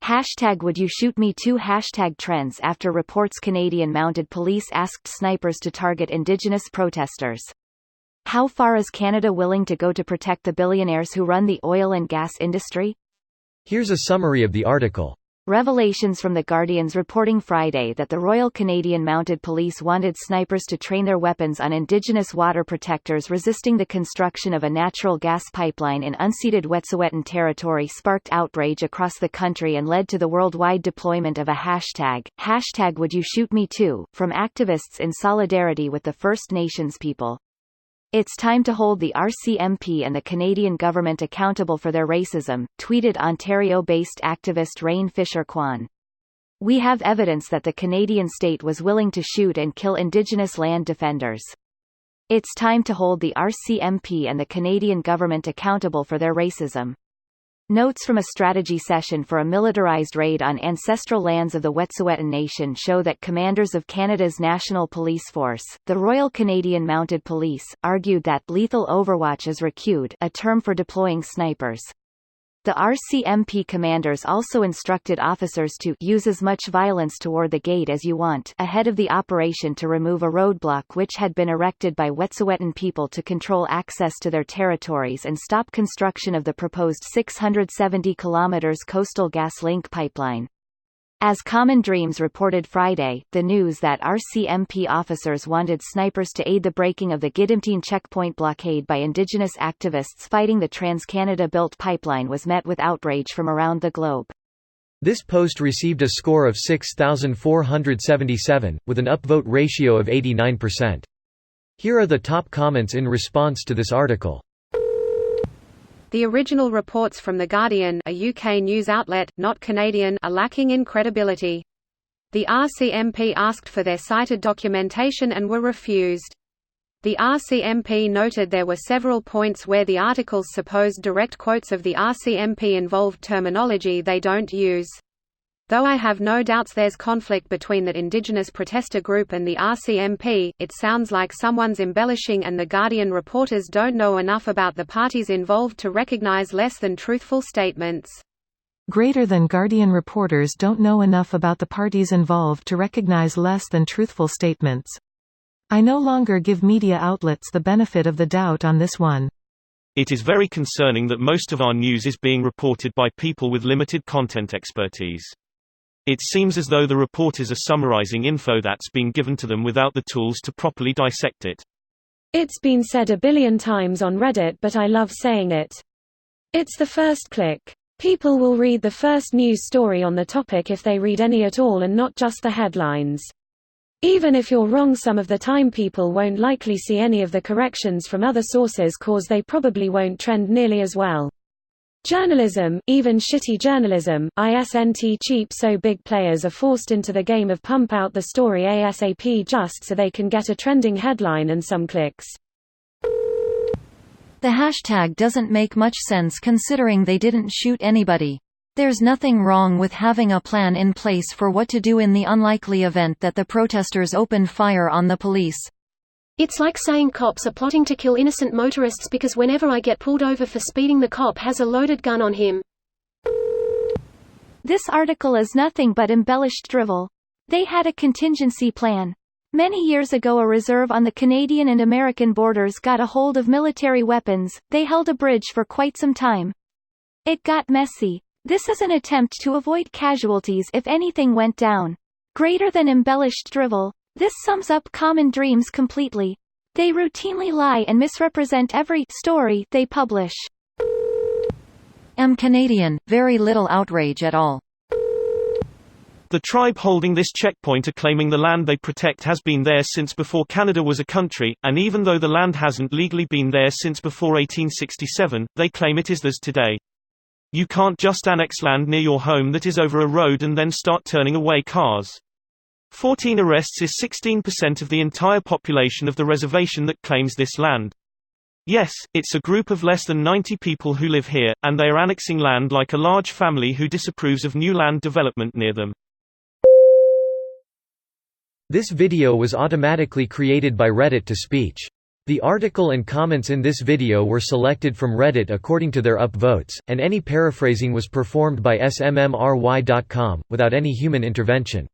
Hashtag would you shoot me too. Hashtag trends after reports Canadian Mounted Police asked snipers to target Indigenous protesters. How far is Canada willing to go to protect the billionaires who run the oil and gas industry? Here's a summary of the article. Revelations from The Guardian's reporting Friday that the Royal Canadian Mounted Police wanted snipers to train their weapons on Indigenous water protectors resisting the construction of a natural gas pipeline in unceded Wet'suwet'en territory sparked outrage across the country and led to the worldwide deployment of a hashtag would you shoot me too, from activists in solidarity with the First Nations people. It's time to hold the RCMP and the Canadian government accountable for their racism, tweeted Ontario-based activist Rain Fisher-Kwan. We have evidence that the Canadian state was willing to shoot and kill Indigenous land defenders. It's time to hold the RCMP and the Canadian government accountable for their racism. Notes from a strategy session for a militarized raid on ancestral lands of the Wet'suwet'en Nation show that commanders of Canada's National Police Force, the Royal Canadian Mounted Police, argued that lethal overwatch is recued, a term for deploying snipers. The RCMP commanders also instructed officers to use as much violence toward the gate as you want ahead of the operation to remove a roadblock which had been erected by Wet'suwet'en people to control access to their territories and stop construction of the proposed 670 km Coastal GasLink pipeline. As Common Dreams reported Friday, the news that RCMP officers wanted snipers to aid the breaking of the Gidimt'en checkpoint blockade by Indigenous activists fighting the TransCanada-built pipeline was met with outrage from around the globe. This post received a score of 6,477, with an upvote ratio of 89%. Here are the top comments in response to this article. The original reports from The Guardian, a UK news outlet, not Canadian, are lacking in credibility. The RCMP asked for their cited documentation and were refused. The RCMP noted there were several points where the article's supposed direct quotes of the RCMP involved terminology they don't use. Though I have no doubts there's conflict between that Indigenous protester group and the RCMP, it sounds like someone's embellishing and The Guardian reporters don't know enough about the parties involved to recognise less than truthful statements. Greater than Guardian reporters don't know enough about the parties involved to recognise less than truthful statements. I no longer give media outlets the benefit of the doubt on this one. It is very concerning that most of our news is being reported by people with limited content expertise. It seems as though the reporters are summarizing info that's being given to them without the tools to properly dissect it. It's been said a billion times on Reddit, but I love saying it. It's the first click. People will read the first news story on the topic if they read any at all and not just the headlines. Even if you're wrong some of the time, people won't likely see any of the corrections from other sources cause they probably won't trend nearly as well. Journalism, even shitty journalism, isn't cheap, so big players are forced into the game of pump out the story ASAP just so they can get a trending headline and some clicks. The hashtag doesn't make much sense considering they didn't shoot anybody. There's nothing wrong with having a plan in place for what to do in the unlikely event that the protesters opened fire on the police. It's like saying cops are plotting to kill innocent motorists because whenever I get pulled over for speeding the cop has a loaded gun on him. This article is nothing but embellished drivel. They had a contingency plan. Many years ago a reserve on the Canadian and American borders got a hold of military weapons. They held a bridge for quite some time. It got messy. This is an attempt to avoid casualties if anything went down. Greater than embellished drivel. This sums up Common Dreams completely. They routinely lie and misrepresent every story they publish. Canadian, very little outrage at all. The tribe holding this checkpoint are claiming the land they protect has been there since before Canada was a country, and even though the land hasn't legally been there since before 1867, they claim it is theirs today. You can't just annex land near your home that is over a road and then start turning away cars. 14 arrests is 16% of the entire population of the reservation that claims this land. Yes, it's a group of less than 90 people who live here, and they are annexing land like a large family who disapproves of new land development near them. This video was automatically created by Reddit to Speech. The article and comments in this video were selected from Reddit according to their upvotes, and any paraphrasing was performed by smmry.com, without any human intervention.